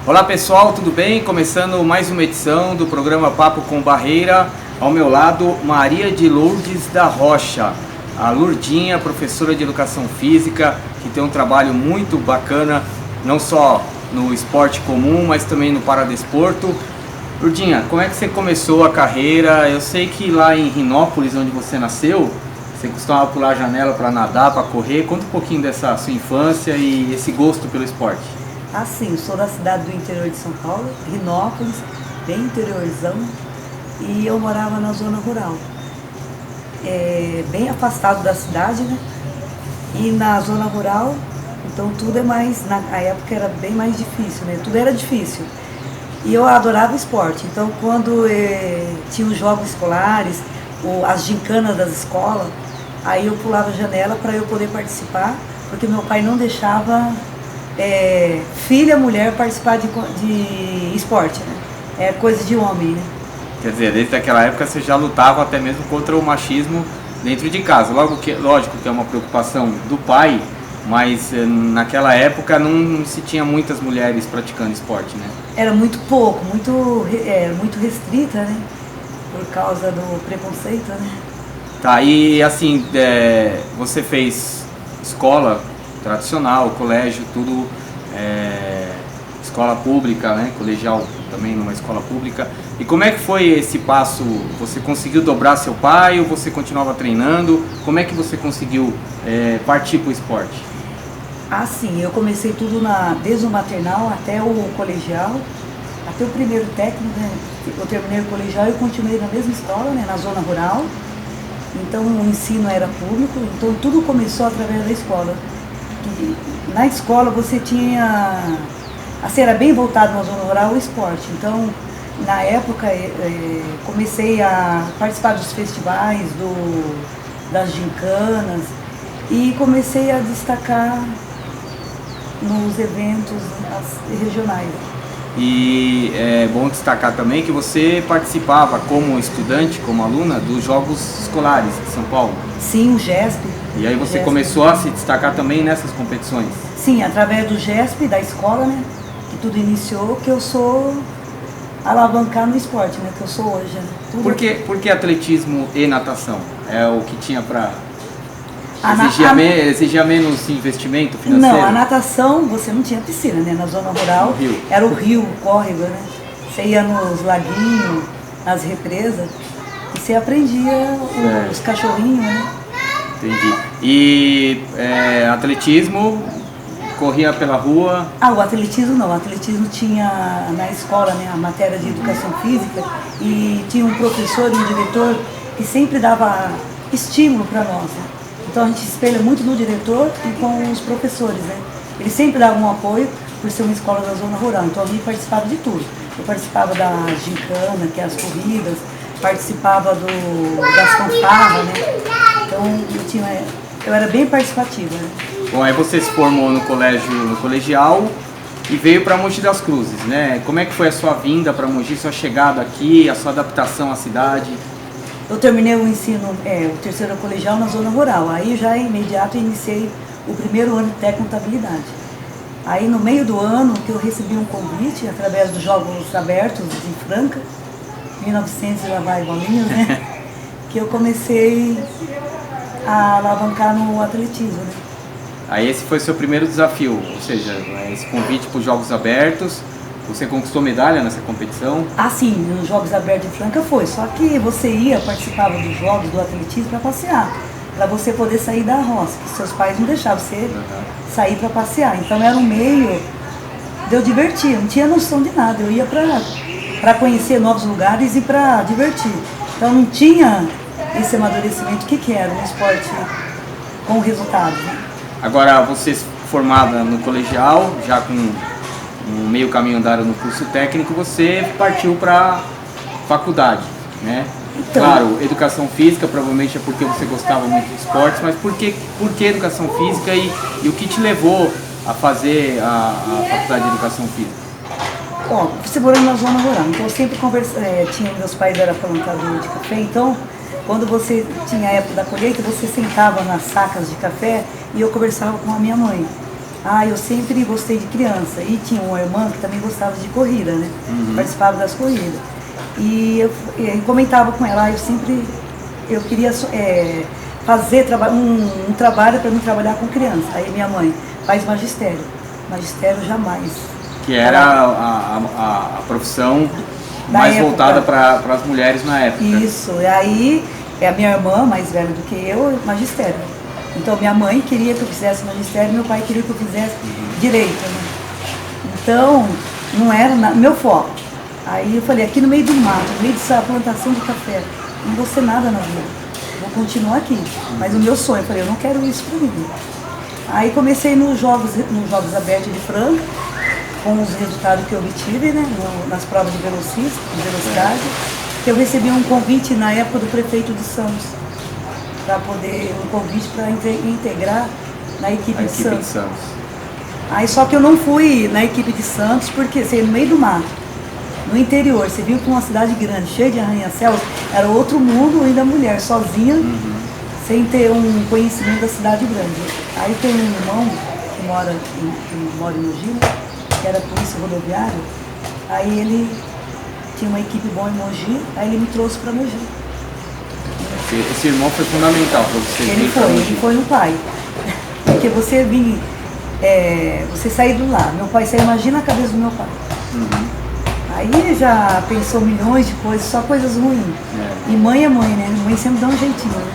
Olá pessoal, tudo bem? Começando mais uma edição do programa Papo com Barreira. Ao meu lado, Maria de Lourdes da Rocha, a Lourdinha, professora de Educação Física, que tem um trabalho muito bacana, não só no esporte comum, mas também no paradesporto. Lourdinha, como é que você começou a carreira? Eu sei que lá em Rinópolis, onde você nasceu, você costumava pular a janela para nadar, para correr. Conta um pouquinho dessa sua infância e esse gosto pelo esporte. Assim, sou da cidade do interior de São Paulo, Rinópolis, bem interiorzão, e eu morava na zona rural, bem afastado da cidade, né? E na zona rural, então tudo é mais, na época era bem mais difícil, né? Tudo era difícil. E eu adorava esporte, então quando tinha os jogos escolares, as gincanas das escolas, aí eu pulava a janela para eu poder participar, porque meu pai não deixava filha, mulher participar de esporte, né? É coisa de homem, né? Quer dizer, desde aquela época você já lutava até mesmo contra o machismo dentro de casa. Lógico que é uma preocupação do pai, mas naquela época não se tinha muitas mulheres praticando esporte, né? Era muito pouco, muito restrita, né? Por causa do preconceito, né? Tá, e assim, você fez escola tradicional, colégio, tudo, escola pública, né? Colegial também numa escola pública. E como é que foi esse passo? Você conseguiu dobrar seu pai ou você continuava treinando? Como é que você conseguiu partir para o esporte? Ah, sim, eu comecei tudo desde o maternal até o colegial, até o primeiro técnico, né? Eu terminei o colegial e continuei na mesma escola, né? Na zona rural. Então o ensino era público, então tudo começou através da escola. E na escola você tinha, assim, era bem voltado na zona rural o esporte. Então, na época, comecei a participar dos festivais, das gincanas, e comecei a destacar nos eventos regionais. E é bom destacar também que você participava como estudante, como aluna, dos Jogos Escolares de São Paulo. Sim, o GESP. E aí você começou a se destacar também nessas competições? Sim, através do GESP, da escola, né? Que tudo iniciou, que eu sou alavancar no esporte, né? Que eu sou hoje. Né? Por que atletismo e natação? É o que tinha para... Exigia menos investimento financeiro? Não, a natação, você não tinha piscina, né? Na zona rural, era o rio, o córrego, né? Você ia nos laguinhos, nas represas, e você aprendia os cachorrinhos, né? Entendi. E atletismo, corria pela rua? Ah, o atletismo não. O atletismo tinha na escola, né, a matéria de educação física, e tinha um professor e um diretor que sempre dava estímulo para nós, né? Então a gente se espelha muito no diretor e com os professores, né? Eles sempre davam um apoio por ser uma escola da zona rural, então a gente participava de tudo. Eu participava da gincana, que é as corridas, participava das fanfarras, né? Então eu era bem participativa, né? Bom, aí você se formou no colegial e veio para Mogi das Cruzes, né? Como é que foi a sua vinda para Mogi, sua chegada aqui, a sua adaptação à cidade? Eu terminei o ensino, o terceiro colegial na zona rural. Aí já imediato iniciei o primeiro ano de técnico-contabilidade. Aí no meio do ano que eu recebi um convite através dos Jogos Abertos de Franca, 1900 e lá vai bolinhas, né? Que eu comecei a alavancar no atletismo, né? Aí esse foi seu primeiro desafio, ou seja, esse convite para os Jogos Abertos. Você conquistou medalha nessa competição? Ah, sim, nos Jogos Abertos de Franca foi. Só que você participava dos jogos do atletismo para passear, para você poder sair da roça, que seus pais não deixavam você sair para passear. Então era um meio de eu divertir, eu não tinha noção de nada. Eu ia para conhecer novos lugares e para divertir. Então não tinha esse amadurecimento que era um esporte com resultados, né? Agora, você formada no colegial, já com um meio caminho andado no curso técnico, você partiu para faculdade, né? Então, claro, educação física provavelmente é porque você gostava muito de esportes, mas por que educação física e o que te levou a fazer a faculdade de educação física? Bom, você morando na zona rural, então eu sempre meus pais eram plantadores de café, então quando você tinha a época da colheita, você sentava nas sacas de café e eu conversava com a minha mãe. Ah, eu sempre gostei de criança. E tinha uma irmã que também gostava de corrida, né? Participava das corridas. E eu comentava com ela, eu queria fazer um trabalho para mim trabalhar com criança. Aí minha mãe faz magistério. Magistério jamais. Que era a profissão mais voltada para as mulheres na época. Isso, e aí a minha irmã, mais velha do que eu, magistério. Então minha mãe queria que eu fizesse magistério, meu pai queria que eu fizesse direito, né? Então não era meu foco. Aí eu falei, aqui no meio do mato, no meio dessa plantação de café, não vou ser nada na vida, vou continuar aqui. Mas o meu sonho, eu falei, eu não quero isso para mim. Aí comecei nos Jogos Abertos de Franca, com os resultados que eu obtive, né, nas provas de velocidade, que eu recebi um convite na época do prefeito de Santos, um convite para integrar na equipe de Santos. Aí só que eu não fui na equipe de Santos, porque assim, no meio do mato, no interior, você viu que uma cidade grande, cheia de arranha-céus, era outro mundo, ainda mulher, sozinha, sem ter um conhecimento da cidade grande. Aí tem um irmão que mora em Mogi, que era polícia rodoviária, aí ele tinha uma equipe boa em Mogi, aí ele me trouxe para Mogi. Esse irmão foi fundamental para você. Ele foi um pai. Porque você você sair do lar, meu pai, você imagina a cabeça do meu pai. Aí já pensou milhões de coisas, só coisas ruins. E mãe é mãe, né? Mãe sempre dá um jeitinho, né?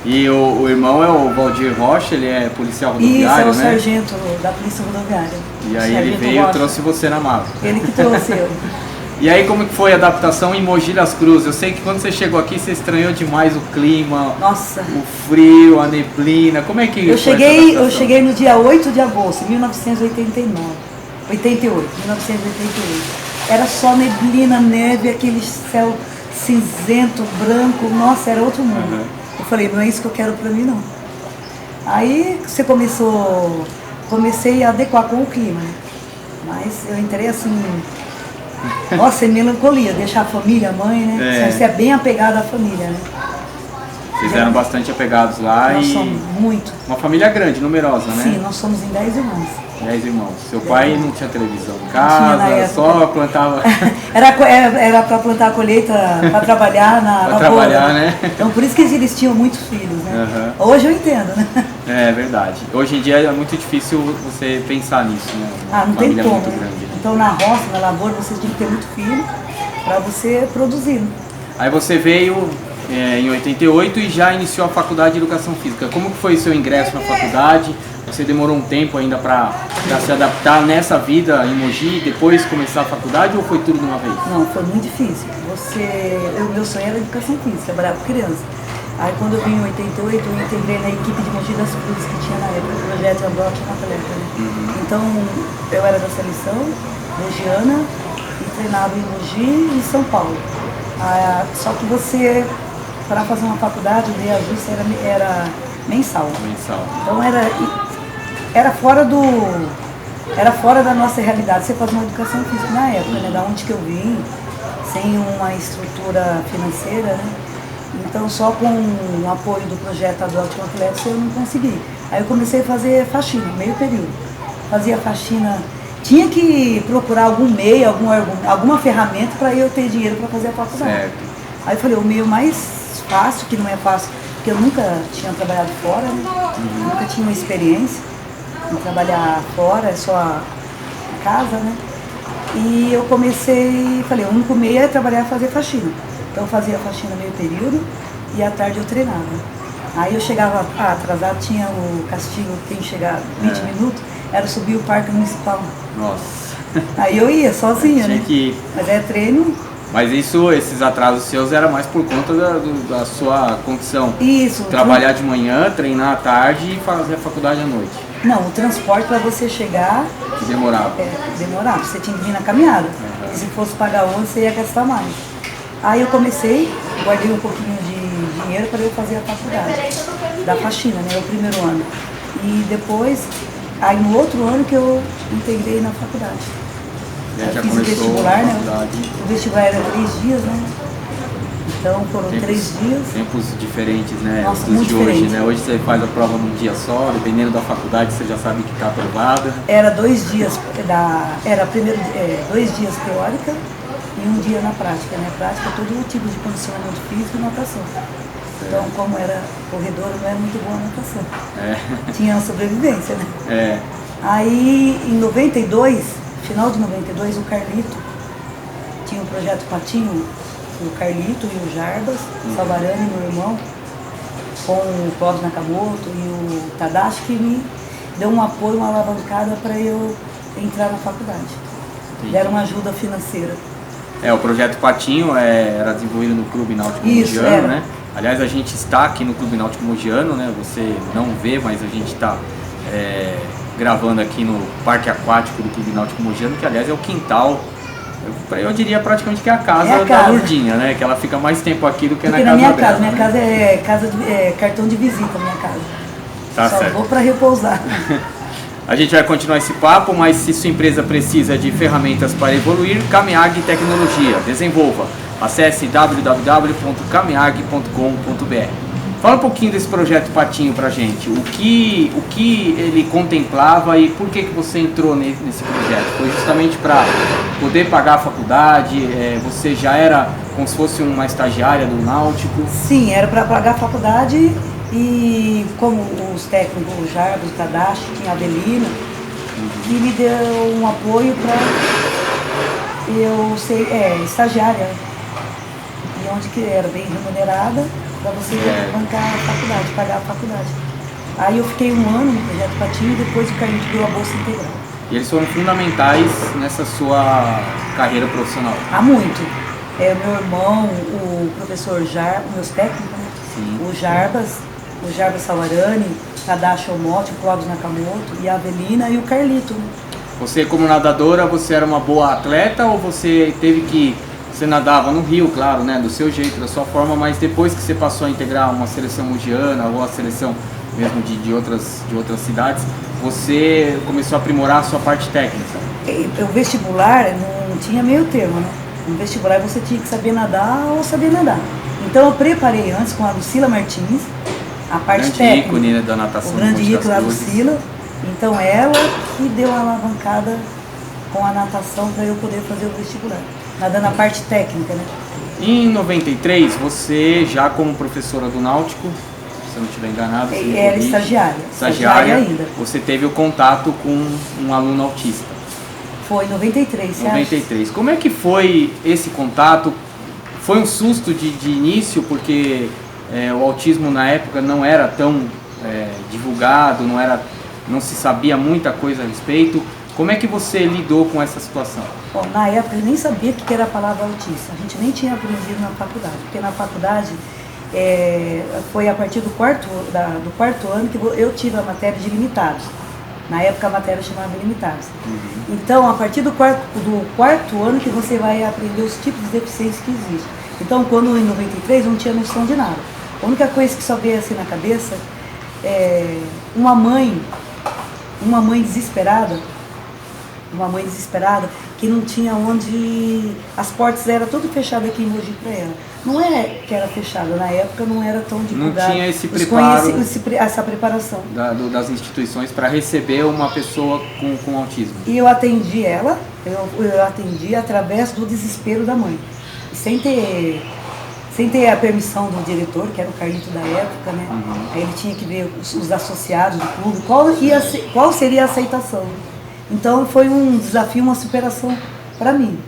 E o irmão é o Valdir Rocha, ele é policial rodoviário, isso, é o né? sargento da Polícia Rodoviária. E aí ele veio e trouxe você na mala. Ele que trouxe eu. E aí como que foi a adaptação em Mogi das Cruzes? Eu sei que quando você chegou aqui você estranhou demais o clima, nossa, o frio, a neblina. Como é que eu cheguei no dia 8 de agosto de 1988. Era só neblina, neve, aquele céu cinzento, branco, nossa, era outro mundo. Eu falei, não é isso que eu quero pra mim, não. Aí você comecei a adequar com o clima, né? Mas eu entrei assim, nossa, é melancolia, deixar a família, a mãe, né? Você é bem apegado à família, né? Vocês eram bastante apegados lá. Nós somos muito. Uma família grande, numerosa, né? Sim, nós somos em 10 irmãos. 10 irmãos. Seu pai não tinha televisão em casa, só plantava... Era para plantar a colheita, para trabalhar na lavoura. Trabalhar, né? Então por isso que eles tinham muitos filhos, né? Hoje eu entendo, né? É verdade. Hoje em dia é muito difícil você pensar nisso, né? Não tem como. Muito grande, né? Então na roça, na lavoura, vocês tinham que ter muito filho para você produzir. Aí você veio em 88 e já iniciou a faculdade de Educação Física. Como que foi o seu ingresso na faculdade? Você demorou um tempo ainda para se adaptar nessa vida em Mogi e depois começar a faculdade ou foi tudo de uma vez? Não, foi muito difícil. Meu sonho era Educação Física, trabalhar com criança. Aí quando eu vim em 88, eu integrei na equipe de Mogi das Cruzes que tinha na época, o projeto Andrótica Atleta. Então eu era da seleção mogiana e treinava em Mogi e em São Paulo. Só que para fazer uma faculdade, o reajuste era mensal. Então era fora da nossa realidade. Você faz uma educação física na época, né? Da onde que eu vim, sem uma estrutura financeira, né? Então só com o apoio do projeto Adótico Atlético eu não consegui. Aí eu comecei a fazer faxina, meio período. Fazia faxina, tinha que procurar algum meio, alguma ferramenta para eu ter dinheiro para fazer a faculdade. Certo. Aí eu falei, o meio mais fácil, que não é fácil, porque eu nunca tinha trabalhado fora, né? Nunca tinha uma experiência em trabalhar fora, só em casa, né? E eu falei, o único meio é trabalhar e fazer faxina. Então eu fazia faxina meio período e à tarde eu treinava. Aí eu chegava atrasado, tinha o castigo, quem chegar 20 minutos, era subir o parque municipal. Nossa. Aí eu ia sozinha, né? Que... Mas é treino. Mas esses atrasos seus era mais por conta da sua condição. Isso. Trabalhar de manhã, treinar à tarde e fazer a faculdade à noite. Não, o transporte para você chegar... Que demorava. Demorava. Você tinha que vir na caminhada. E se fosse pagar ônibus, você ia gastar mais. Aí eu comecei, guardei um pouquinho de dinheiro para eu fazer a faculdade da faxina, né? O primeiro ano. E depois, aí no outro ano que eu integrei na faculdade. Já fiz o vestibular, né? O vestibular era 3 dias, né? Então foram 3 dias. Tempos diferentes, né? Nossa, dos muito de hoje, diferente. né? Hoje você faz a prova num dia só, dependendo da faculdade você já sabe que está aprovada. Era 2 dias, era primeiro 2 dias teórica e 1 dia na prática. Na prática, todo tipo de condicionamento físico e natação. Então, como era corredora, não era muito boa a natação. Tinha a sobrevivência, né? Aí, em 92, final de 92, o Carlito tinha um projeto Patinho, o Carlito e o Jarbas, Savarani, meu irmão, com o Clóvis Nakamoto e o Tadashi, que me deu um apoio, uma alavancada para eu entrar na faculdade. Deram uma ajuda financeira. O projeto Patinho era desenvolvido no Clube Náutico Isso, Mogiano, né? Aliás, a gente está aqui no Clube Náutico Mogiano, né? Você não vê, mas a gente está gravando aqui no Parque Aquático do Clube Náutico Mogiano, que aliás é o quintal, eu diria praticamente que é a casa da Lourdinha, né? Que ela fica mais tempo aqui do que na casa minha dela. Casa. Minha casa é cartão de visita, minha casa. Tá Só certo. vou para repousar. A gente vai continuar esse papo, mas se sua empresa precisa de ferramentas para evoluir, Cameag Tecnologia. Desenvolva. Acesse www.cameag.com.br. Fala um pouquinho desse projeto Patinho pra gente. O que ele contemplava e por que você entrou nesse projeto? Foi justamente para poder pagar a faculdade? Você já era como se fosse uma estagiária do Náutico? Sim, era para pagar a faculdade e como os técnicos, o Jarbas, o Tadashi, tinha a Avelina, que me deu um apoio para eu ser estagiária. E onde que era bem remunerada, para você bancar a faculdade, pagar a faculdade. Aí eu fiquei 1 ano no projeto Patinho e depois o Carlinhos deu a bolsa integral. E eles foram fundamentais nessa sua carreira profissional? Há muito. Meu irmão, o professor meus técnicos, né? O Jarbas Sawarani, Tadashi Omote, o Clóvis Nakamoto e a Avelina e o Carlito. Você como nadadora, você era uma boa atleta ou você teve que... Você nadava no rio, claro, né, do seu jeito, da sua forma, mas depois que você passou a integrar uma seleção mogiana ou a seleção mesmo de outras cidades, você começou a aprimorar a sua parte técnica? O vestibular não tinha meio termo, né? No vestibular você tinha que saber nadar ou saber nadar. Então eu preparei antes com a Lucila Martins, a parte técnica. O grande ícone da natação. O grande ícone, a Lucila. Então ela que deu a alavancada com a natação para eu poder fazer o vestibular. Nadando a parte técnica, né? Em 93, você já como professora do Náutico, se eu não estiver enganado... Era estagiária ainda. Você teve o contato com um aluno autista. Foi em 93, você 93. Acha? Como é que foi esse contato? Foi um susto de início, porque o autismo na época não era tão divulgado, não se sabia muita coisa a respeito. Como é que você lidou com essa situação? Bom, na época eu nem sabia o que era a palavra autista. A gente nem tinha aprendido na faculdade, porque na faculdade foi a partir do quarto ano que eu tive a matéria de limitados. Na época a matéria chamava limitados. Então, a partir do quarto ano que você vai aprender os tipos de deficiência que existem. Então, quando em 93 eu não tinha noção de nada. A única coisa que só veio assim na cabeça uma mãe desesperada que não tinha onde... As portas eram tudo fechadas aqui em Mogi para ela. Não é que era fechada, na época não era tão divulgado. Não tinha esse preparo, essa preparação. Das instituições para receber uma pessoa com autismo. E eu atendi ela, eu atendi através do desespero da mãe. Sem ter a permissão do diretor, que era o Carlito da época, né? Aí ele tinha que ver os associados do clube, qual seria a aceitação. Então foi um desafio, uma superação para mim.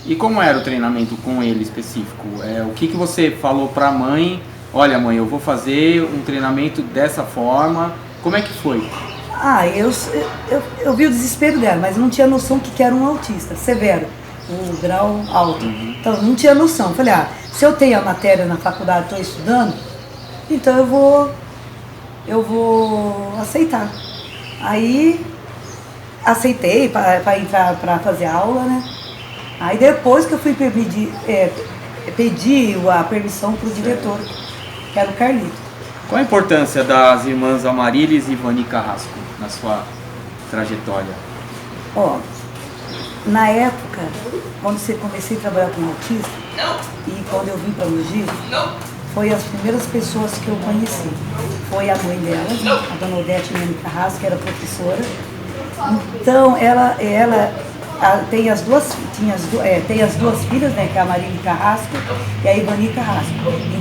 E como era o treinamento com ele específico? O que você falou para a mãe? Olha, mãe, eu vou fazer um treinamento dessa forma. Como é que foi? Eu vi o desespero dela, mas não tinha noção que era um autista severo, o grau alto. Então não tinha noção. Falei, se eu tenho a matéria na faculdade, estou estudando, então eu vou aceitar. Aí aceitei para entrar para fazer aula, né? Aí depois que eu fui pedir a permissão para o diretor, que era o Carlito. Qual a importância das irmãs Amarilis e Ivani Carrasco na sua trajetória? Na época, quando comecei a trabalhar com autista, E quando eu vim para Mogi, foi as primeiras pessoas que eu conheci. Foi a mãe dela, a dona Odete Nene Carrasco, que era professora. Então, ela tem as duas filhas, né, que é a Marília Carrasco e a Ivani Carrasco.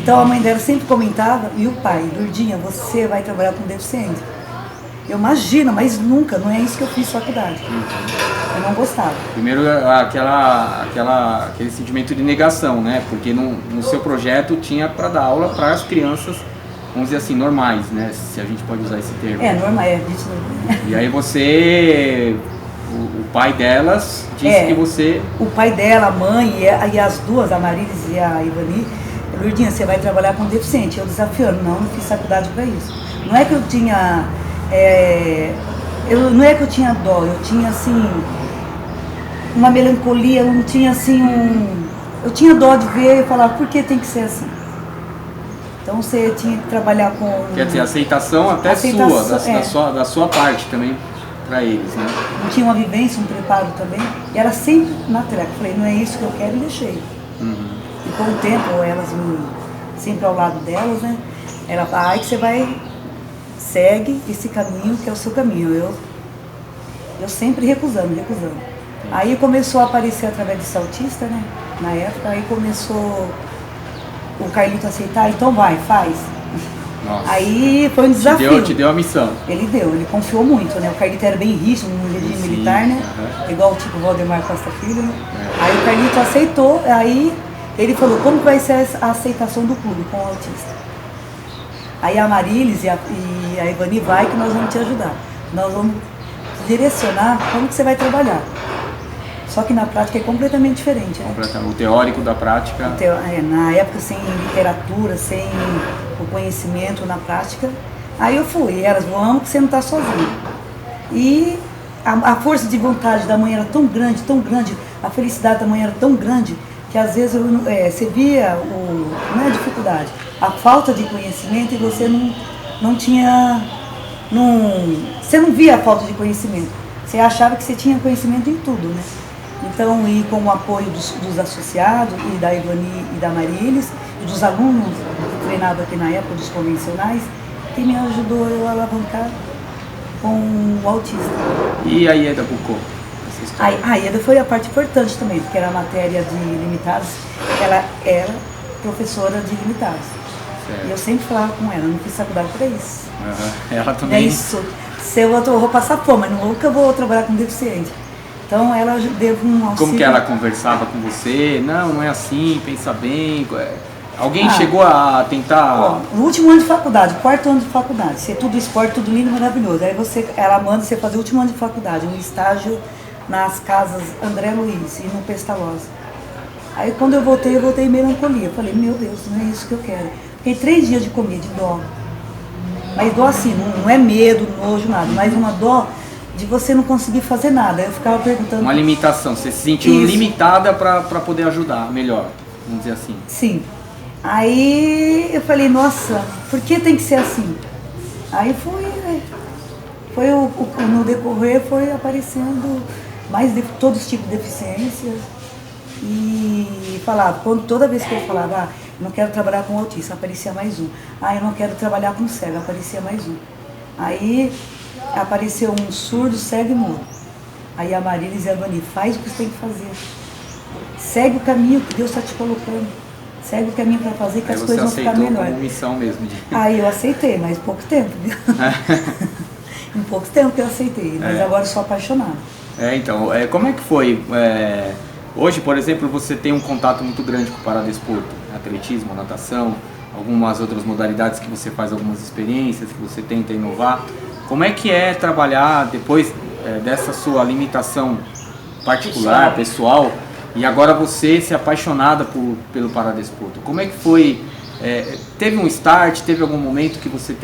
Então, a mãe dela sempre comentava, e o pai, Lourdinha, você vai trabalhar com deficiente. Eu imagino, mas nunca, não é isso que eu fiz faculdade. Eu não gostava. Primeiro, aquele sentimento de negação, né? Porque no seu projeto tinha para dar aula para as crianças, vamos dizer assim, normais, né? Se a gente pode usar esse termo. Normal, E aí você, o pai delas, disse que você... O pai dela, a mãe e as duas, a Marilis e a Ivani, Lourdinha, você vai trabalhar com deficiente. Eu desafiando, não fiz faculdade para isso. Não é que eu tinha... não é que eu tinha dó, eu tinha assim uma melancolia, eu não tinha assim eu tinha dó de ver e falar, por que tem que ser assim? Então você tinha que trabalhar com... Quer dizer, aceitação até da sua parte também para eles, né? Não tinha uma vivência, um preparo também, e era sempre na treca. Falei, não é isso que eu quero, e deixei. E com o tempo, elas sempre ao lado delas, né? Ela fala, ai que você vai... Segue esse caminho que é o seu caminho. Eu sempre recusando. Aí começou a aparecer através de Saltista, né? Na época, aí começou o Carlito a aceitar, então vai, faz. Nossa. Aí foi um desafio. Te deu a missão. Ele confiou muito, né? O Carlito era bem rígido no regime militar, né? Igual o tipo Valdemar Costa Filho, né? Aí o Carlito aceitou, aí ele falou, como vai ser a aceitação do clube com o autista? Aí a Marilis e a Ivani vai que nós vamos te ajudar. Nós vamos direcionar como que você vai trabalhar. Só que na prática é completamente diferente, né? O teórico da prática... Na época, sem literatura, sem o conhecimento na prática. Aí eu fui, elas, vamos que você não está sozinha. E a força de vontade da mãe era tão grande, a felicidade da mãe era tão grande, que às vezes você via, não é a dificuldade, a falta de conhecimento e você você não via a falta de conhecimento. Você achava que você tinha conhecimento em tudo, né? Então, e com o apoio dos associados, e da Ivani e da Marilis, e dos alunos que treinavam aqui na época, dos convencionais, que me ajudou eu a alavancar com o autista. E a Ieda Bucô? A Ieda foi a parte importante também, porque era a matéria de limitados, ela era professora de limitados. Certo. E eu sempre falava com ela, não fiz faculdade para isso. Ela também... É isso, se eu vou passar fome, mas nunca vou trabalhar com deficiente. Então ela deu um auxílio. Como que ela conversava com você? Não é assim, pensa bem. Alguém chegou a tentar... No último ano de faculdade, quarto ano de faculdade, ser tudo esporte, tudo lindo, maravilhoso. Aí ela manda você fazer o último ano de faculdade, um estágio nas casas André Luiz e no Pestalozzi. Aí quando eu voltei em melancolia. Eu falei, meu Deus, não é isso que eu quero. Fiquei 3 dias de comer, de dó. Mas dó assim, não é medo, nojo, nada, mas uma dó de você não conseguir fazer nada. Eu ficava perguntando... Uma limitação, você se sentiu limitada para poder ajudar melhor, vamos dizer assim. Sim. Aí eu falei, nossa, por que tem que ser assim? Aí no decorrer foi aparecendo mais todos os tipos de deficiências. E falava, toda vez que eu falava, eu não quero trabalhar com autista, aparecia mais um. Eu não quero trabalhar com cego, aparecia mais um. Aí apareceu um surdo, cego e mudo. Aí a Marilis e a Ivani, faz o que você tem que fazer. Segue o caminho que Deus está te colocando. Segue o caminho para fazer que as coisas vão ficar melhor. Como missão mesmo. Aí eu aceitei, mas pouco tempo. Em pouco tempo que eu aceitei, mas agora eu sou apaixonada. Então, como é que foi? Hoje, por exemplo, você tem um contato muito grande com o paradesporto, atletismo, natação, algumas outras modalidades que você faz algumas experiências, que você tenta inovar. Como é que é trabalhar depois dessa sua limitação particular, pessoal, e agora você ser apaixonada pelo paradesporto? Como é que foi? Teve um start, teve algum momento que você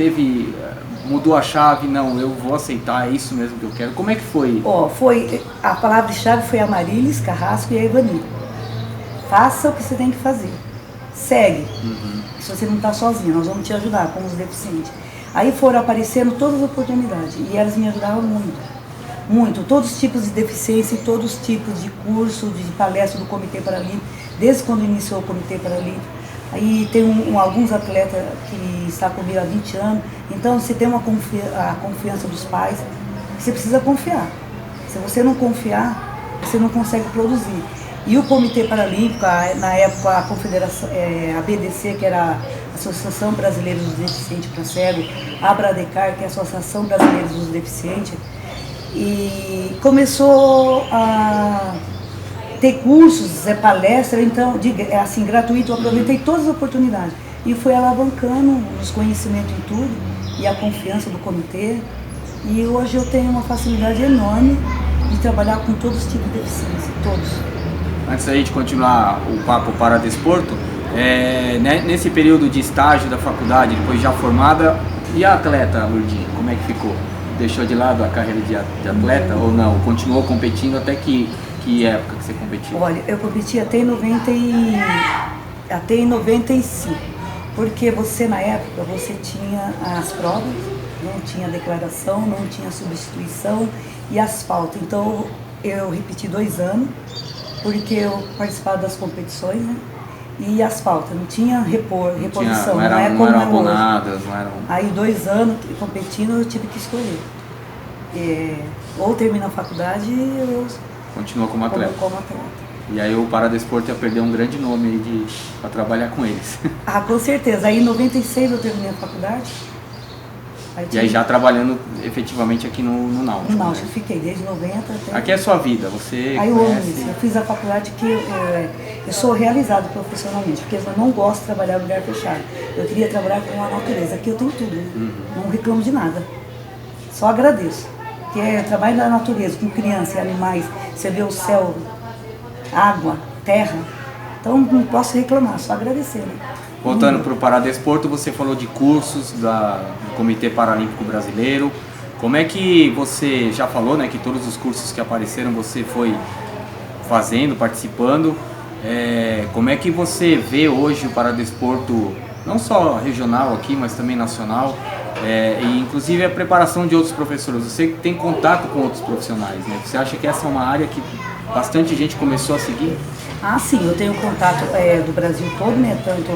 mudou a chave, não, eu vou aceitar, é isso mesmo que eu quero. Como é que foi? A palavra-chave foi a Marilis Carrasco e a Ivani. Faça o que você tem que fazer. Segue. Se você não está sozinha, nós vamos te ajudar com os deficientes. Aí foram aparecendo todas as oportunidades e elas me ajudavam muito. Muito, todos os tipos de deficiência e todos os tipos de curso, de palestra do Comitê Paralímpico, desde quando iniciou o Comitê Paralímpico. Aí tem alguns atletas que estão comigo há 20 anos, então você tem a confiança dos pais, você precisa confiar. Se você não confiar, você não consegue produzir. E o Comitê Paralímpico, na época a Confederação, a BDC, que era a Associação Brasileira dos Deficientes para Cego, a Abradecar, que é a Associação Brasileira dos Deficientes, e começou a ter cursos, palestra, então, assim, gratuito, eu aproveitei todas as oportunidades. E fui alavancando os conhecimentos em tudo, e a confiança do comitê. E hoje eu tenho uma facilidade enorme de trabalhar com todos os tipos de deficiência, todos. Antes da gente continuar o papo para desporto, nesse período de estágio da faculdade, depois já formada, e a atleta, Lourdinha, como é que ficou? Deixou de lado a carreira de atleta ou não? Continuou competindo até que época que você competiu? Olha, eu competi até em 95, porque você na época você tinha as provas, não tinha declaração, não tinha substituição e as faltas. Então eu repeti 2 anos, porque eu participava das competições, né? E as faltas, não tinha reposição, não eram abonadas, não eram... Aí 2 anos competindo eu tive que escolher. Ou terminar a faculdade ou continua como atleta. Como atleta. E aí o Paradesporto ia perder um grande nome aí para trabalhar com eles. Ah, com certeza. Aí em 96 eu terminei a faculdade. E aí já trabalhando efetivamente aqui no Náutico. No Náutico, né? Fiquei desde 90 até... Aqui é a sua vida, você aí conhece... eu amo isso. Eu fiz a faculdade que eu sou realizado profissionalmente, porque eu não gosto de trabalhar em lugar fechado. Eu queria trabalhar com a natureza. Aqui eu tenho tudo, né? Não reclamo de nada. Só agradeço. Que é trabalho da natureza, com crianças e animais. Você vê o céu, água, terra. Então não posso reclamar, só agradecer. Né? Voltando para o Paradesporto, você falou de cursos do Comitê Paralímpico Brasileiro. Como é que você já falou, né, que todos os cursos que apareceram você foi fazendo, participando. Como é que você vê hoje o Paradesporto, não só regional aqui, mas também nacional, e inclusive a preparação de outros professores? Você tem contato com outros profissionais, né? Você acha que essa é uma área que bastante gente começou a seguir? Ah, sim, eu tenho contato do Brasil todo, né? Tanto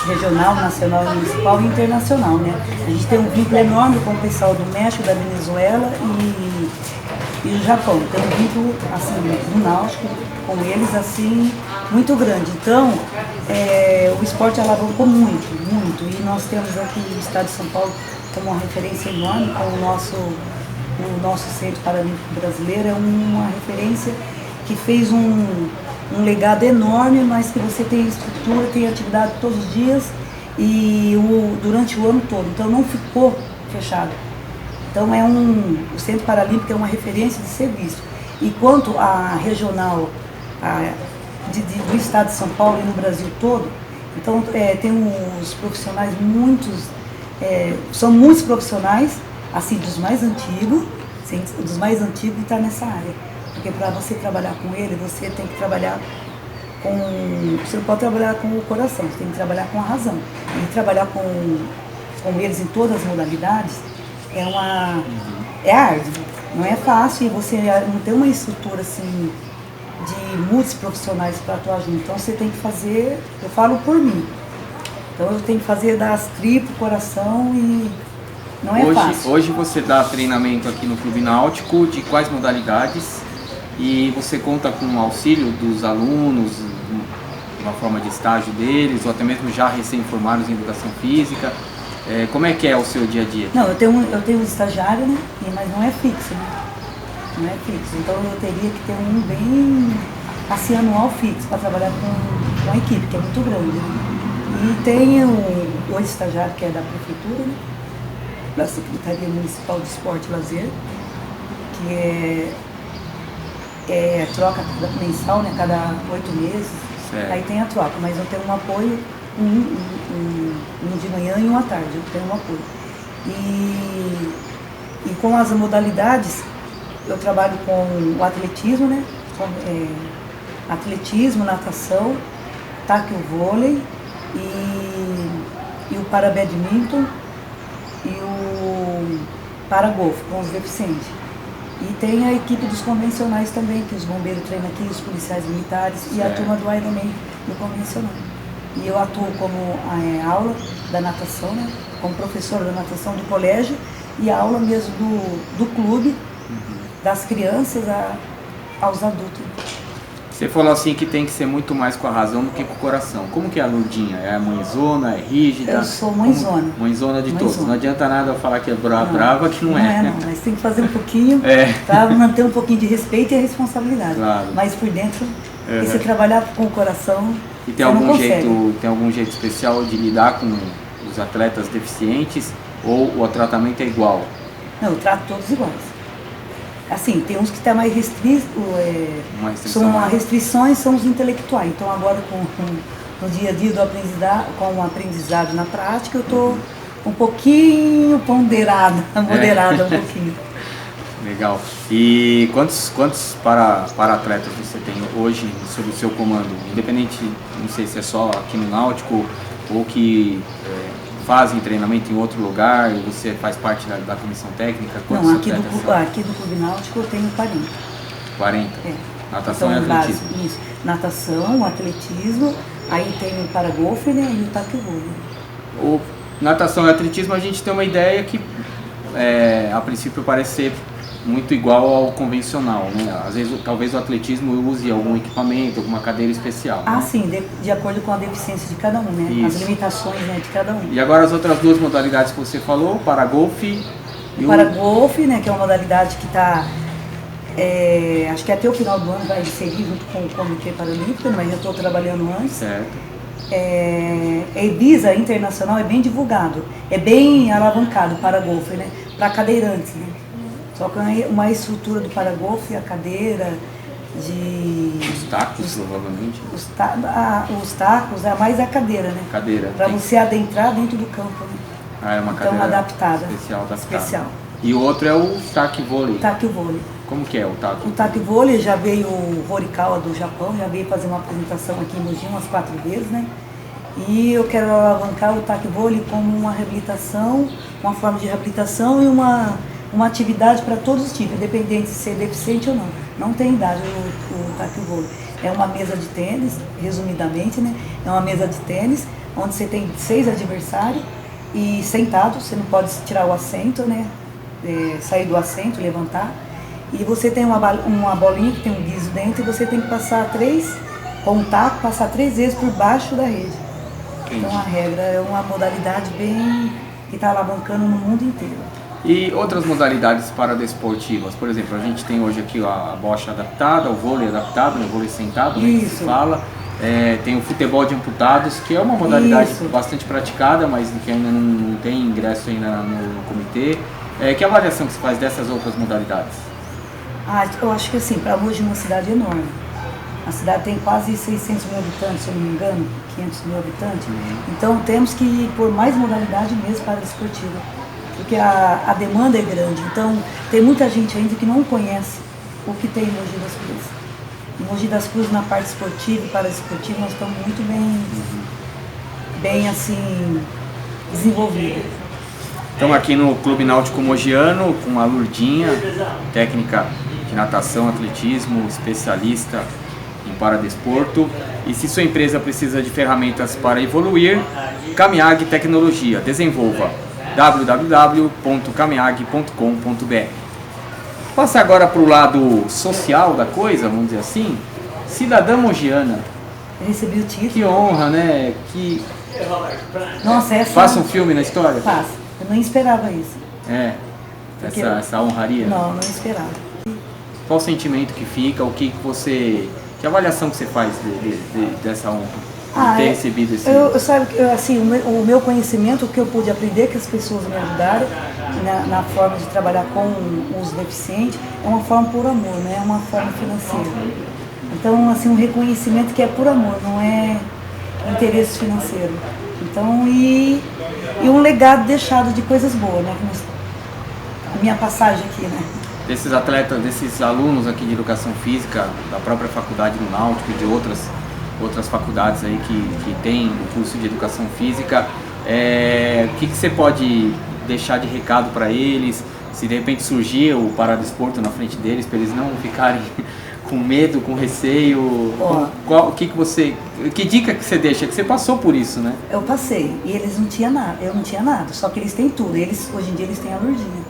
regional, nacional, municipal e internacional, né? A gente tem um vínculo enorme com o pessoal do México, da Venezuela e o Japão. Tem um vínculo, assim, do Náutico com eles, assim, muito grande. Então, o esporte alavancou muito, muito. E nós temos aqui o estado de São Paulo como uma referência enorme, com o nosso Centro Paralímpico Brasileiro. É uma referência que fez um legado enorme, mas que você tem estrutura, tem atividade todos os dias e durante o ano todo. Então não ficou fechado. Então o Centro Paralímpico é uma referência de serviço. E quanto à regional do estado de São Paulo e no Brasil todo, então tem os profissionais, são muitos profissionais, assim, dos mais antigos que estão nessa área. Porque para você trabalhar com ele, você tem que trabalhar você não pode trabalhar com o coração, você tem que trabalhar com a razão. E trabalhar com eles em todas as modalidades é árduo, não é fácil, e você não tem uma estrutura assim de muitos profissionais para atuar junto. Então você tem que fazer, eu falo por mim, então eu tenho que fazer das tripas, coração, e não é fácil. Hoje você dá treinamento aqui no Clube Náutico de quais modalidades? E você conta com o auxílio dos alunos, uma forma de estágio deles, ou até mesmo já recém-formados em educação física? Como é que é o seu dia a dia? Não, eu tenho um estagiário, né? Mas não é fixo, né? Não é fixo. Então eu teria que ter um bem assim, anual fixo para trabalhar com a equipe, que é muito grande. Né? E tem o estagiário que é da prefeitura, né? Da Secretaria Municipal de Esporte e Lazer, que troca mensal, né, cada 8 meses, certo. Aí tem a troca, mas eu tenho um apoio, um de manhã e um à tarde, eu tenho um apoio. E com as modalidades, eu trabalho com o atletismo, né, atletismo, natação, taekwondo e o para-badminton e o para-golfe com os deficientes. E tem a equipe dos convencionais também, que os bombeiros treinam aqui, os policiais militares e a turma do Ironman do convencional. E eu atuo como aula da natação, né? Como professora da natação do colégio e a aula mesmo do clube, das crianças aos adultos. Você falou assim que tem que ser muito mais com a razão do que com o coração. Como que é a Lourdinha? É mãezona, é rígida? Eu sou mãezona. Mãezona de todos. Não adianta nada eu falar que é brava, que não é. Não, mas tem que fazer um pouquinho para manter um pouquinho de respeito e a responsabilidade. Claro. Mas por dentro, e se trabalhar com o coração, e tem algum jeito especial de lidar com os atletas deficientes ou o tratamento é igual? Não, eu trato todos iguais. Assim, tem uns que estão mais restritos, restrições são os intelectuais. Então agora no dia a dia do aprendizado, com o aprendizado na prática, eu estou um pouquinho moderada um pouquinho. Legal. E quantos para-atletas você tem hoje sob o seu comando? Independente, não sei se é só aqui no Náutico ou que fazem treinamento em outro lugar e você faz parte da comissão técnica? Não, aqui do Clube Náutico eu tenho 40. 40? Natação e atletismo? Isso. Natação, atletismo, aí tem o paragolfe, né, e o taekwondo. Natação e atletismo a gente tem uma ideia que a princípio parece ser muito igual ao convencional, né? Às vezes talvez o atletismo use algum equipamento, alguma cadeira especial. Ah, né? sim, de acordo com a deficiência de cada um, né? Isso. As limitações, né, de cada um. E agora as outras duas modalidades que você falou, o paragolfe e o paragolfe, né, que é uma modalidade que está, acho que até o final do ano vai seguir junto com o Comitê Paralímpico, mas eu estou trabalhando antes. Certo. Ibiza Internacional é bem divulgado, é bem alavancado o paragolfe, né, para cadeirantes, né? Só que uma estrutura do paragolfe, a cadeira, os tacos, provavelmente. Os tacos, é mais a cadeira, né? Cadeira. Para você adentrar dentro do campo, né? É uma então, cadeira adaptada. Especial. E o outro é o taekwondo. Taekwondo. Como que é o taekwondo? O taekwondo já veio o Horikawa do Japão, já veio fazer uma apresentação aqui em Mogi umas 4 vezes, né? E eu quero alavancar o taekwondo como uma reabilitação, uma forma de reabilitação e uma atividade para todos os tipos, independente de ser deficiente ou não. Não tem idade o taekwondo. É uma mesa de tênis, resumidamente, né? É uma mesa de tênis, onde você tem 6 adversários e sentado, você não pode tirar o assento, né? Sair do assento, levantar. E você tem uma bolinha que tem um guiso dentro e você tem que passar 3 vezes por baixo da rede. Então a regra é uma modalidade bem que está alavancando no mundo inteiro. E outras modalidades paradesportivas, por exemplo, a gente tem hoje aqui a bocha adaptada, o vôlei adaptado, o vôlei sentado, né, que se fala. Tem o futebol de amputados, que é uma modalidade bastante praticada, mas que ainda não tem ingresso ainda no comitê. Que avaliação que se faz dessas outras modalidades? Eu acho que assim, para Mogi é uma cidade enorme. A cidade tem quase 600 mil habitantes, se eu não me engano, 500 mil habitantes. Então temos que pôr mais modalidade mesmo para a desportiva, porque a demanda é grande. Então tem muita gente ainda que não conhece o que tem em Mogi das Cruzes. Em Mogi das Cruzes, na parte esportiva e paradesportiva, nós estamos muito bem assim, desenvolvidos. Estamos aqui no Clube Náutico Mogiano com a Lourdinha, técnica de natação, atletismo, especialista em paradesporto. E se sua empresa precisa de ferramentas para evoluir, Cameag Tecnologia. Desenvolva www.cameag.com.br. Passa agora para o lado social da coisa, vamos dizer assim. Cidadã mogiana. Eu recebi o título. Que honra, né? Nossa, Passa um filme na história? Passa. Eu não esperava isso. Essa honraria? Não esperava. Qual o sentimento que fica? Que avaliação que você faz dessa honra? De ter recebido esse... Assim, o meu conhecimento, o que eu pude aprender, que as pessoas me ajudaram na forma de trabalhar com os deficientes, é uma forma por amor, não é uma forma financeira. Então, assim, um reconhecimento que é por amor, não é interesse financeiro. Então, e um legado deixado de coisas boas, né? A minha passagem aqui, né? Desses atletas, desses alunos aqui de educação física, da própria faculdade do Náutico e de outras faculdades aí que tem o curso de educação física, o que você pode deixar de recado para eles? Se de repente surgir o paradesporto na frente deles, para eles não ficarem com medo, com receio, que dica que você deixa? Que você passou por isso, né? Eu passei, e eles não tinham nada, eu não tinha nada, só que eles têm tudo, hoje em dia eles têm a Lurdinha.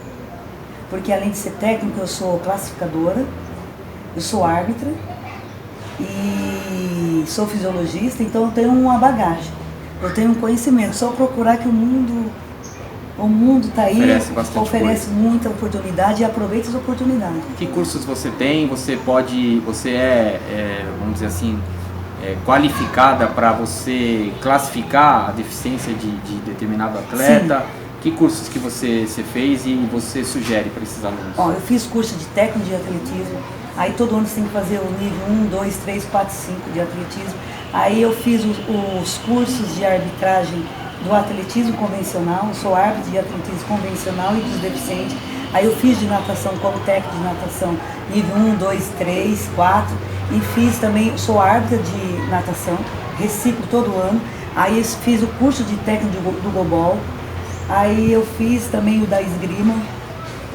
Porque além de ser técnico, eu sou classificadora, eu sou árbitra e sou fisiologista, então eu tenho uma bagagem, eu tenho um conhecimento, só procurar que o mundo está aí, oferece muita oportunidade e aproveita as oportunidades. Que cursos você tem? Você vamos dizer assim, qualificada para você classificar a deficiência de determinado atleta? Sim. Que cursos que você fez e você sugere para esses alunos? Eu fiz curso de técnico de atletismo, aí todo ano você tem que fazer o nível 1, 2, 3, 4, 5 de atletismo. Aí eu fiz os cursos de arbitragem do atletismo convencional, eu sou árbitro de atletismo convencional e dos deficientes. Aí eu fiz de natação como técnico de natação, nível 1, 2, 3, 4. E fiz também, sou árbitra de natação, reciclo todo ano. Aí eu fiz o curso de técnico do goalball. Aí eu fiz também o da esgrima.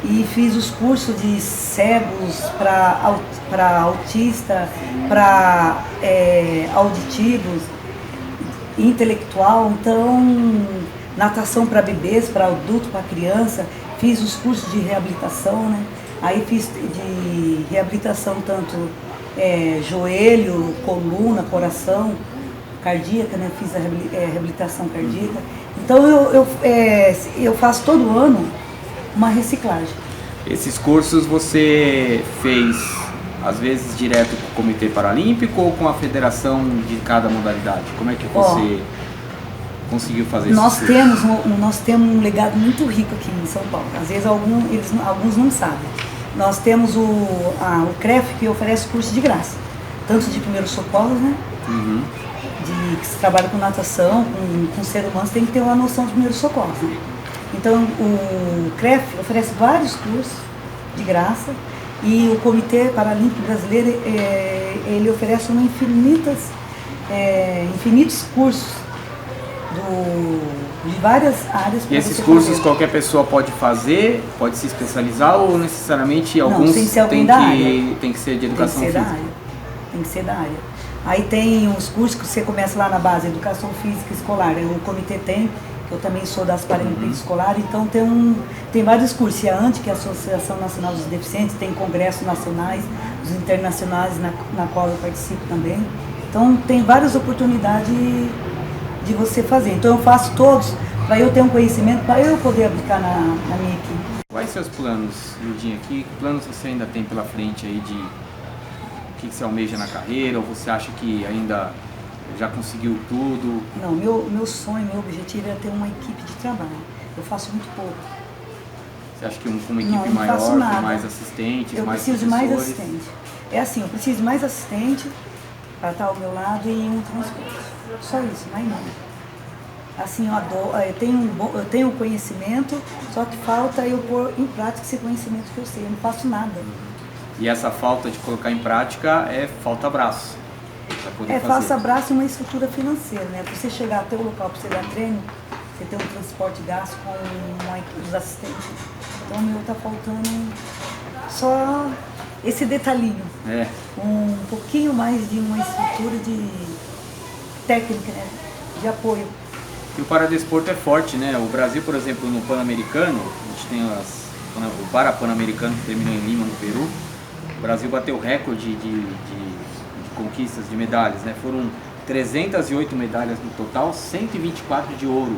E fiz os cursos de cegos para autista, para auditivos, intelectual, então natação para bebês, para adulto, para criança, fiz os cursos de reabilitação, né? Aí fiz de reabilitação tanto joelho, coluna, coração, cardíaca, né? Fiz a reabilitação cardíaca. Então eu faço todo ano uma reciclagem. Esses cursos você fez às vezes direto com o Comitê Paralímpico ou com a federação de cada modalidade? Como é que você conseguiu fazer isso? Nós temos um legado muito rico aqui em São Paulo. Às vezes alguns não sabem. Nós temos o CREF, que oferece curso de graça, tanto de primeiros socorros, né? Uhum. Que se trabalha com natação, com ser humano, você tem que ter uma noção de primeiros socorros, né? Então o CREF oferece vários cursos de graça. E o Comitê Paralímpico Brasileiro, ele oferece infinitos cursos de várias áreas. E esses cursos qualquer pessoa pode fazer, pode se especializar ou necessariamente alguns tem que ser de educação física? Tem que ser da área. Aí tem os cursos que você começa lá na base, educação física escolar, o comitê tem. Eu também sou das Paralimpíadas Escolares, então tem vários cursos. E a ANT, que é a Associação Nacional dos Deficientes, tem congressos nacionais, os internacionais, na qual eu participo também. Então tem várias oportunidades de você fazer. Então eu faço todos para eu ter um conhecimento, para eu poder aplicar na minha equipe. Quais são seus planos, Lurdinha? Que planos você ainda tem pela frente aí de o que você almeja na carreira? Ou você acha que ainda já conseguiu tudo? Não, meu sonho, meu objetivo é ter uma equipe de trabalho. Eu faço muito pouco. Você acha que com uma equipe maior, com mais assistentes, mais professores? Eu preciso de mais assistente. É assim, eu preciso de mais assistente para estar ao meu lado e um transporte. Só isso, mais nada. Assim, eu tenho conhecimento, só que falta eu pôr em prática esse conhecimento que eu sei. Eu não faço nada. E essa falta de colocar em prática falta braço. Faça braço e uma estrutura financeira, né? Para você chegar até o local, para você dar treino, você ter um transporte gasto com os assistentes. Então o meu está faltando só esse detalhinho. Um pouquinho mais de uma estrutura de técnica, né? De apoio. E o paradesporto é forte, né? O Brasil, por exemplo, no Pan-Americano, a gente tem o Pan-Americano que terminou em Lima, no Peru. O Brasil bateu recorde de conquistas de medalhas, né? Foram 308 medalhas no total, 124 de ouro.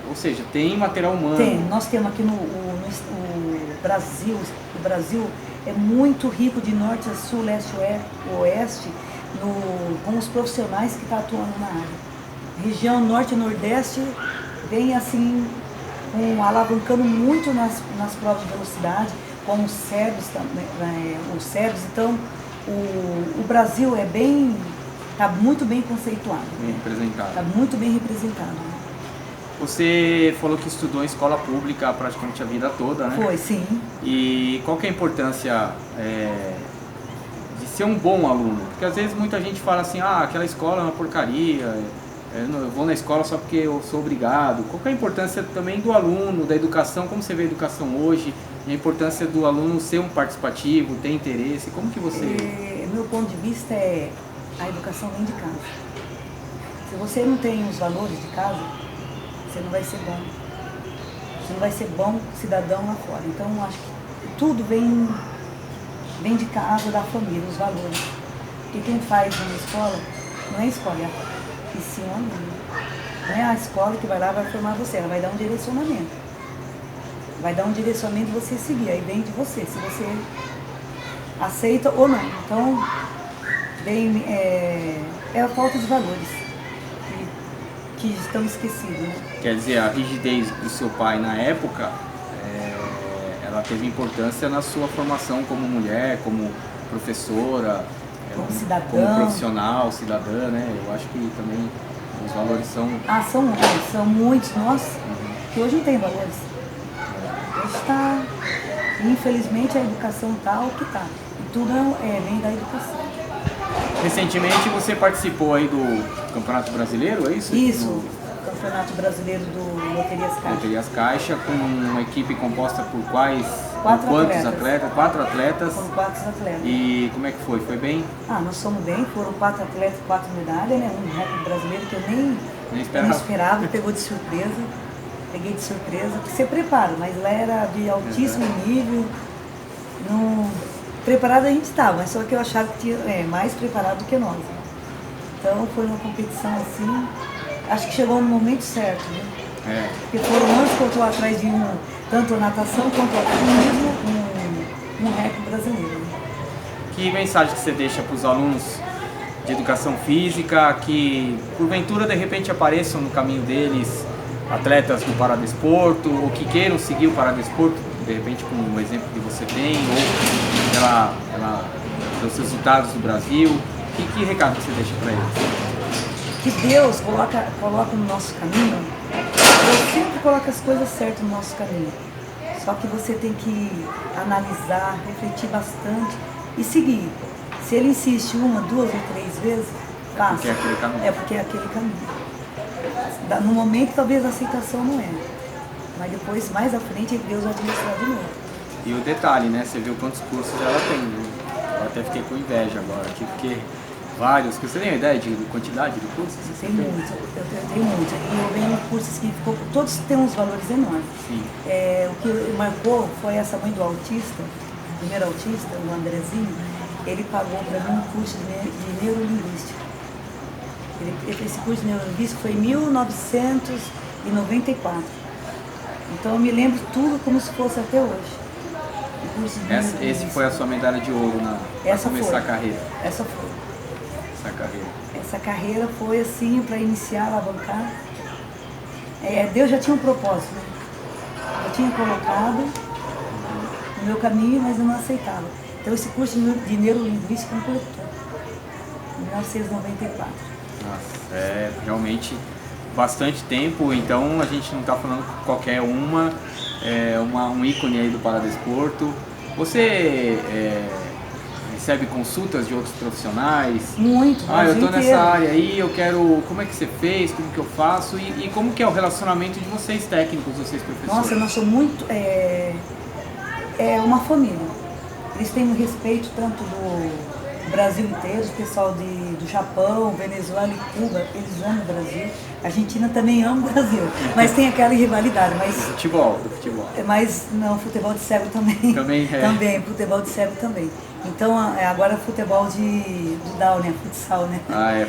Ou seja, tem material humano. Tem, nós temos aqui no Brasil, o Brasil é muito rico de norte a sul, leste a oeste, com os profissionais que estão atuando na área. Região norte e nordeste vem assim, alavancando muito nas provas de velocidade, com os sérvios também, então o Brasil está muito bem conceituado. Bem representado. Está muito bem representado. Você falou que estudou em escola pública praticamente a vida toda, né? Foi, sim. E qual que é a importância de ser um bom aluno? Porque às vezes muita gente fala assim, aquela escola é uma porcaria, eu vou na escola só porque eu sou obrigado. Qual que é a importância também do aluno, da educação, como você vê a educação hoje, e a importância do aluno ser um participativo, ter interesse, como que você... Meu ponto de vista a educação vem de casa. Se você não tem os valores de casa, você não vai ser bom. Você não vai ser bom cidadão lá fora. Então, eu acho que tudo vem de casa, da família, os valores. Porque quem faz uma escola, não é a escola, é a piscina, não é a escola que vai lá vai formar você, ela vai dar um direcionamento. Vai dar um direcionamento de você seguir, aí vem de você, se você aceita ou não. Então, é a falta de valores que estão esquecidos. Né? Quer dizer, a rigidez do seu pai na época, ela teve importância na sua formação como mulher, como professora, como cidadã, como profissional, cidadã, né? Eu acho que também os valores são... são muitos, nossa, que hoje não tem valores. Hoje está, infelizmente, a educação está o que está. E tudo vem da educação. Recentemente você participou aí do Campeonato Brasileiro, é isso? Isso, Campeonato Brasileiro do Loterias Caixa. Loterias Caixa, com uma equipe composta por quantos atletas? 4 atletas. Foram 4 atletas. E como é que foi? Foi bem? Nós fomos bem, foram 4 atletas, 4 medalhas, né? Um recorde brasileiro que eu nem esperava, pegou de surpresa. Peguei de surpresa, porque você prepara, mas lá era de altíssimo nível. Preparado a gente estava, mas só que eu achava que tinha mais preparado do que nós. Então foi uma competição assim, acho que chegou no momento certo, né? Porque foram anos que eu estou atrás de tanto a natação quanto o atletismo, um recorde brasileiro. Né? Que mensagem que você deixa para os alunos de educação física que porventura de repente apareçam no caminho deles atletas do paradesporto ou que queiram seguir o paradesporto, de repente com o exemplo que você tem ou pelos resultados do Brasil, que recado você deixa para eles? Que Deus coloca no nosso caminho, Deus sempre coloca as coisas certas no nosso caminho, só que você tem que analisar, refletir bastante e seguir. Se ele insiste 1, 2 ou 3 vezes, faça. Porque é aquele caminho. Porque é aquele caminho. No momento talvez a aceitação não é, mas depois, mais à frente, Deus vai te mostrar de novo. E o detalhe, né? Você viu quantos cursos ela tem, né? Eu até fiquei com inveja agora aqui, porque vários, você tem uma ideia de quantidade de cursos? Tem muitos, eu tenho muitos. E eu venho em cursos que todos têm uns valores enormes. Sim. O que marcou foi essa mãe do autista, o primeiro autista, o Andrezinho, ele pagou para mim um curso de neurolinguística. Esse curso de neurolinguística foi em 1994. Então eu me lembro tudo como se fosse até hoje. Esse foi a sua medalha de ouro para começar a carreira? Essa foi. Essa carreira foi assim, para iniciar, alavancar. Deus já tinha um propósito, né? Eu tinha colocado no meu caminho, mas eu não aceitava. Então esse curso de neurolinguística completou, em 1994. Nossa, realmente bastante tempo, então a gente não está falando qualquer um ícone aí do paradesporto. Você recebe consultas de outros profissionais? Muito, eu estou nessa área aí, eu quero... Como é que você fez? Como que eu faço? E como que é o relacionamento de vocês técnicos, vocês professores? Nossa, nós somos muito... uma família. Eles têm um respeito tanto do Brasil inteiro, o pessoal do Japão, Venezuela e Cuba, eles amam o Brasil. A Argentina também ama o Brasil, mas tem aquela rivalidade. Mas, do futebol. Mas não, futebol de cego também. Também, futebol de cego também. Então agora futebol do Down, né? Futsal, né?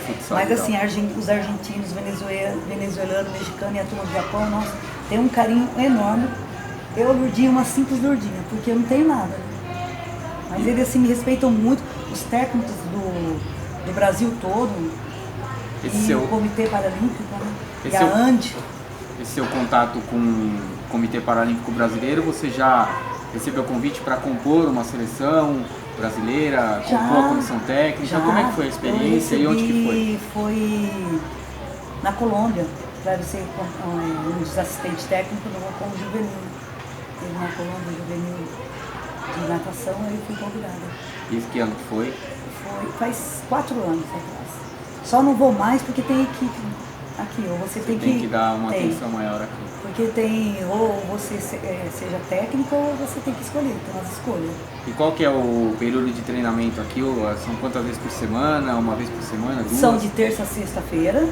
Futsal. Mas assim, os argentinos, venezuelanos, mexicanos e a turma do Japão, nossa, tem um carinho enorme. Eu, Lourdinha, uma simples Lourdinha, porque eu não tenho nada. Mas eles assim me respeitam muito, os técnicos do Brasil todo, o Comitê Paralímpico, né? E a ANDI. Esse seu contato com o Comitê Paralímpico Brasileiro, você já recebeu convite para compor uma seleção brasileira, compor a comissão técnica? Como é que foi a experiência e onde que foi? Foi na Colômbia, para ser um dos assistentes técnicos do juvenil. Teve na Colômbia juvenil de natação, aí eu fui convidada. E que ano que foi? Faz 4 anos atrás. Só não vou mais porque tem equipe aqui, ou você Tem que dar uma atenção maior aqui. Porque tem, ou você seja técnico, ou você tem que escolher, tem umas escolhas. E qual que é o período de treinamento aqui? São quantas vezes por semana? Uma vez por semana? Duas? São de terça a sexta-feira,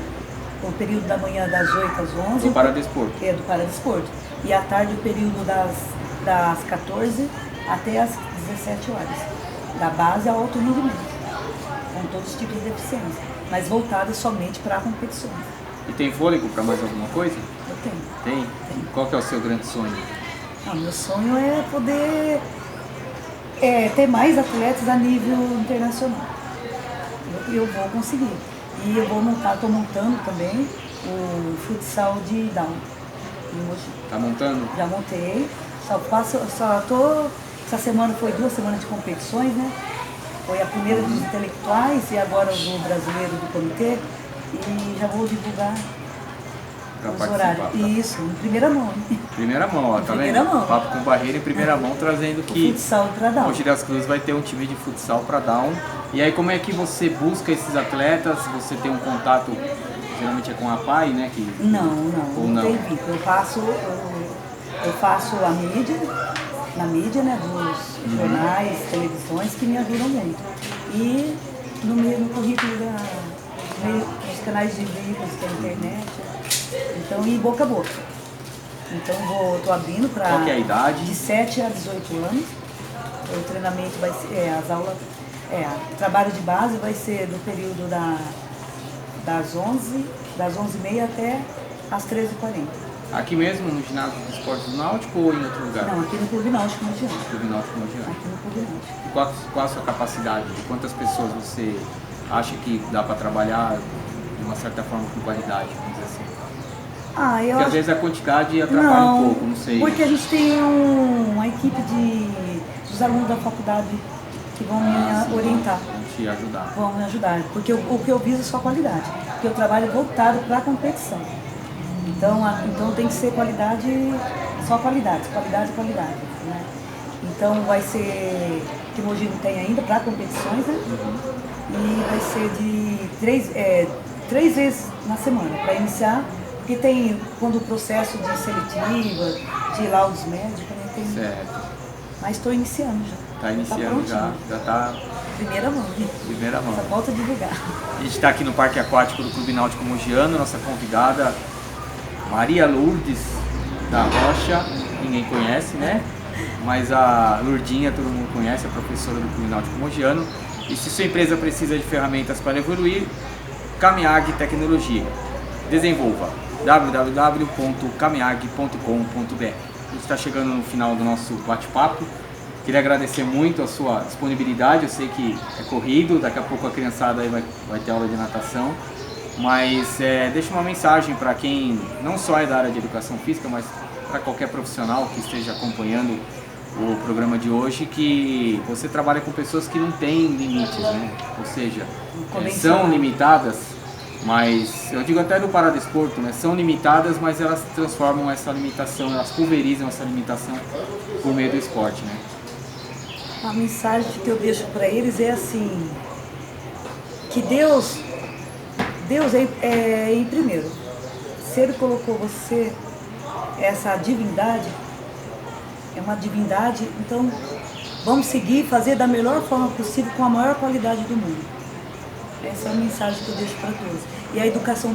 o período da manhã das 8 às 11. Do Paradesporto. É, do Paradesporto. E à tarde o período das 14 até as 17 horas. Da base ao alto rendimento, com todos os tipos de deficiência, mas voltada somente para competições. E tem fôlego para mais alguma coisa? Eu tenho. Tem? Qual que é o seu grande sonho? Meu sonho é poder ter mais atletas a nível internacional. Eu vou conseguir. E eu estou montando também o futsal de Down em Mogi. Tá montando? Já montei. Essa semana foi 2 semanas de competições, né? Foi a primeira dos intelectuais e agora do brasileiro do comitê. E já vou divulgar os horários. Isso, em primeira mão. Primeira mão, ó, tá primeira vendo? Mão. Papo com Barreira em primeira mão, trazendo que o futsal para Down. Mogi das Cruzes vai ter um time de futsal para Down. E aí como é que você busca esses atletas? Você tem um contato, geralmente é com a PAI, né? Não tem vínculo. Eu faço a mídia, na mídia, né, dos jornais, televisões, que me ajudam muito. E no currículo dos canais de vídeos da internet. Então, e boca a boca. Então, estou abrindo para... Qual que é a idade? De 7 a 18 anos. O treinamento vai ser, as aulas... o trabalho de base vai ser do período das 11h30 até as 13h40. Aqui mesmo, no ginásio de esportes náutico ou em outro lugar? Não, aqui no Clube Náutico Mogiano. Clube Náutico Mogiano. Aqui no Clube Náutico. E qual a sua capacidade? De quantas pessoas você acha que dá para trabalhar de uma certa forma com qualidade, vamos dizer assim? Porque às vezes a quantidade atrapalha um pouco, não sei. Porque a gente tem uma equipe dos alunos da faculdade que vão me orientar. Vão te ajudar. Vão me ajudar, porque o que eu viso é só qualidade. Porque eu trabalho voltado para a competição. Então tem que ser qualidade, só qualidade, né? Então vai ser, que Mogi não tem ainda, para competições, né? E vai ser de 3 vezes na semana, para iniciar, porque tem, quando o processo de seletiva, de laudos médicos, né? Tem, certo. Mas estou iniciando já. Está iniciando já está... Primeira mão. Primeira mão. Só falta divulgar. A gente está aqui no Parque Aquático do Clube Náutico Mogiano, nossa convidada Maria Lourdes da Rocha, ninguém conhece, né? Mas a Lourdinha todo mundo conhece, a professora do Clube Náutico Mogiano. E se sua empresa precisa de ferramentas para evoluir, Cameag Tecnologia. Desenvolva www.cameag.com.br. A gente está chegando no final do nosso bate-papo. Queria agradecer muito a sua disponibilidade, eu sei que é corrido, daqui a pouco a criançada aí vai ter aula de natação. Mas deixa uma mensagem para quem não só é da área de educação física, mas para qualquer profissional que esteja acompanhando o programa de hoje, que você trabalha com pessoas que não têm limites, né? Ou seja, são limitadas, mas eu digo até no Paradesporto, né? São limitadas, mas elas transformam essa limitação, elas pulverizam essa limitação por meio do esporte, né? A mensagem que eu deixo para eles é assim, que Deus é em primeiro. Se Ele colocou você, essa divindade, é uma divindade, então vamos seguir, fazer da melhor forma possível, com a maior qualidade do mundo. Essa é a mensagem que eu deixo para todos. E a educação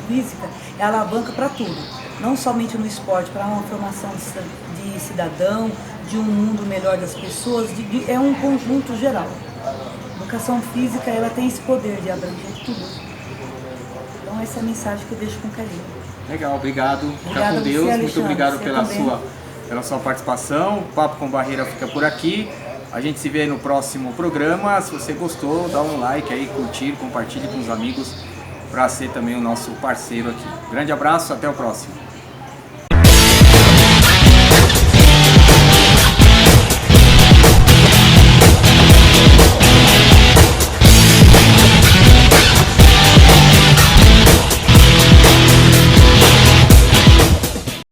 física é a alavanca para tudo, não somente no esporte, para uma formação de cidadão, de um mundo melhor das pessoas, é um conjunto geral. A educação física, ela tem esse poder de abranger tudo. Então essa é a mensagem que eu deixo com carinho. Legal, obrigado. Fica com Deus. Muito obrigado pela sua participação. O Papo com Barreira fica por aqui. A gente se vê no próximo programa. Se você gostou, dá um like aí, curtir, compartilhe com os amigos para ser também o nosso parceiro aqui. Grande abraço, até o próximo.